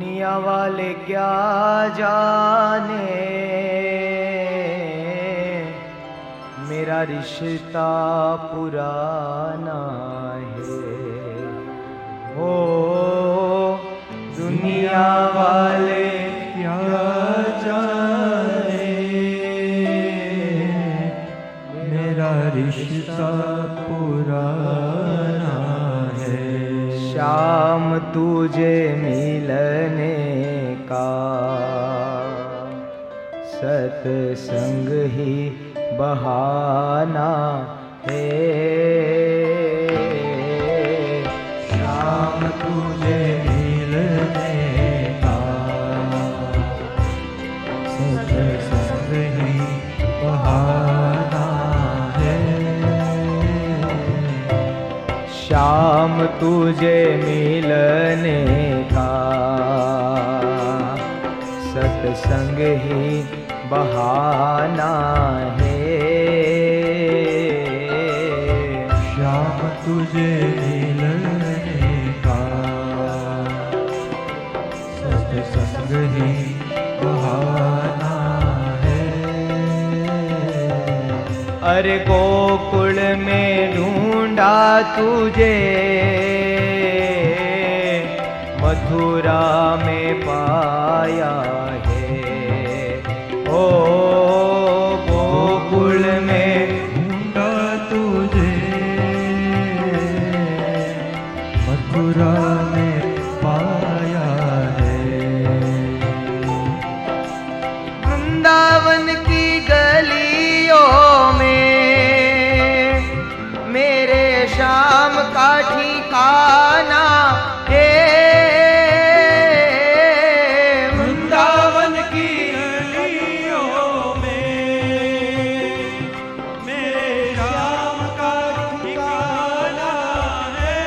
दुनिया वाले क्या जाने मेरा रिश्ता पुराना है। ओ दुनिया वाले क्या जाने मेरा रिश्ता पुराना है। शाम तुझे मिलने का सत्संग ही बहाना है। शाम तुझे मिलने का सत्संग ही बहाना है। शाम तुझे मिलने का सत्संग ही बहाना है। शाम तुझे मिलने का सत्संग ही बहाना है। अरे गोकुल में ढूंढा तुझे मथुरा में पाया है। ओ गोकुल में ढूंढा तुझे मथुरा में पाया है। वृंदावन की गलियों में मेरे शाम का ठिकाना है। वृंदावन की गलियों में मेरे शाम का ठिकाना है।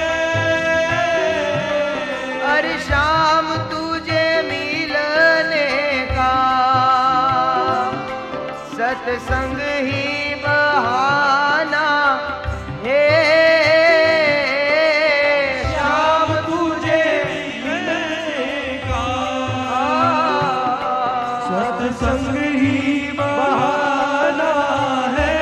अरे शाम तुझे मिलने का सत्संग ही बहाना है। शाम तुझे मिलने का सत्संग ही बहाना है।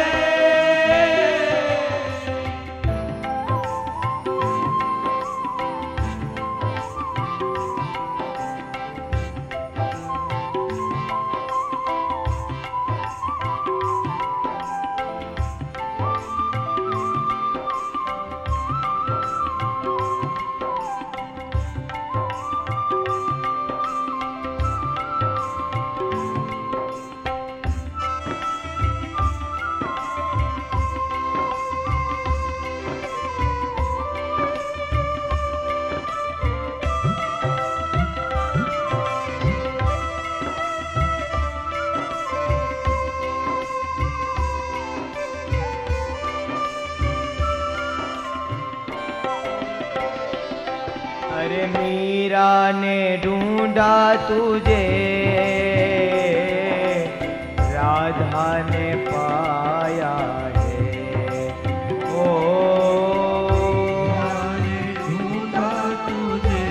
अरे मीरा ने ढूंढा तुझे राधा ने पाया है। ओ ढूंढा तुझे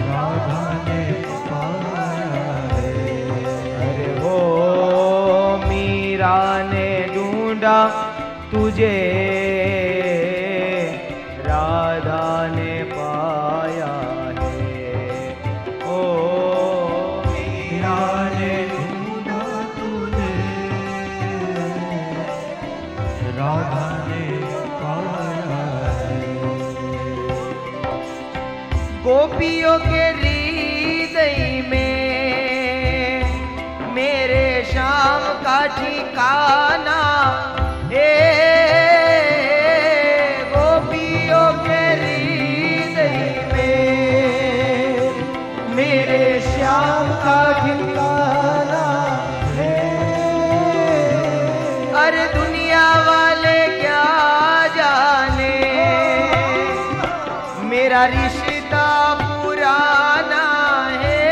राधा ने पाया है। अरे हो मीरा ने ढूंढा तुझे राधा ने पाया है। ओ मीरा ने ढूंढा तुझे राधा ने पाया है। गोपियों के हृदय में मेरे शाम का ठिकाना है। गोपियों के हृदय में मेरे श्याम का ठिकाना है। अरे दुनिया वाले क्या जाने मेरा रिश्ता पुराना है।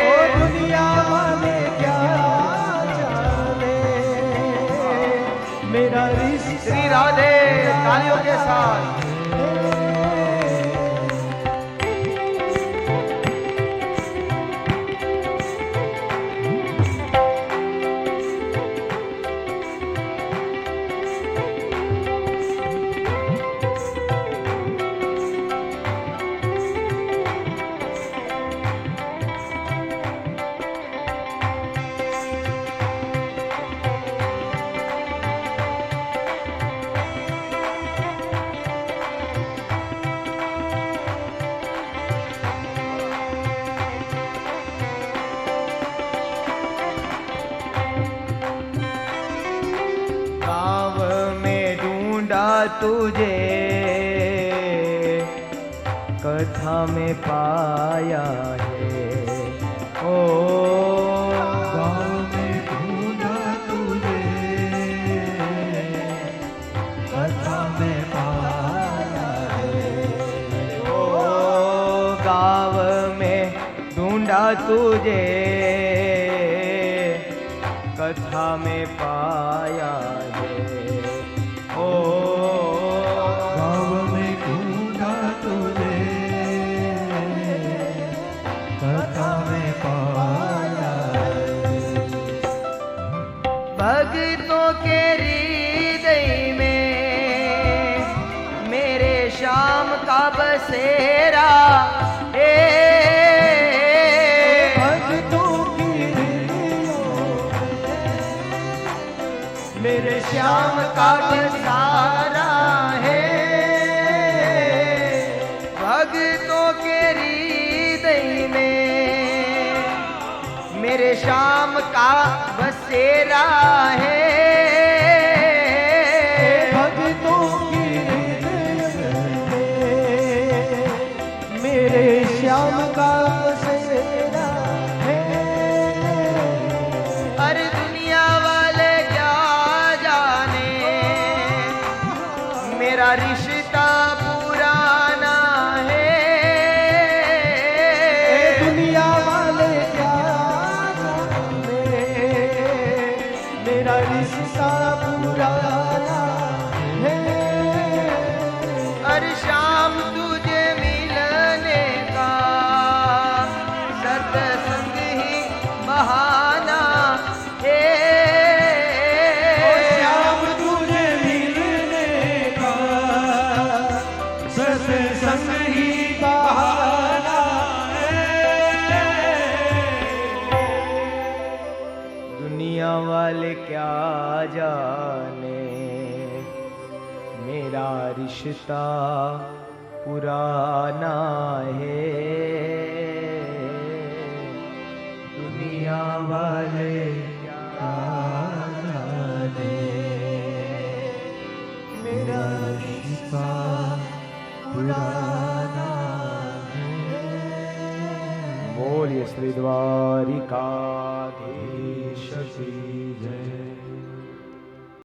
ओ दुनिया वाले क्या जाने मेरा रिश्ता श्री राधे तालियों के साथ। तुझे कथा में पाया है। ओ गाँव में ढूंढा तुझे कथा में पाया है। ओ गाँव में ढूंढा तुझे कथा में पाया है। ओ गाँव में ढूंढा तुझे कथा में पाया है। भक्तों के हृदय में मेरे श्याम का बसेरा है। भक्तों की मेरे श्याम का बसारा है। भक्तों के हृदय में मेरे श्याम का बसेरा है। भक्तों की मेरे श्याम का बसेरा है। अरे दुनिया वाले क्या जाने मेरा रिश्ता पुराना है। दुनिया वाले क्या जाने मेरा रिश्ता पुराना है। अरे शाम तुझे मिलने का सत्संग ही बहाना है। श्याम तुझे मिलने का सत्संग ही बहाना है। दुनिया वाले क्या जाने मेरा रिश्ता पुराना है। दुनिया वाले क्या जाने मेरा रिश्ता पुराना है। बोलिए श्री द्वारिकाधीश की जय।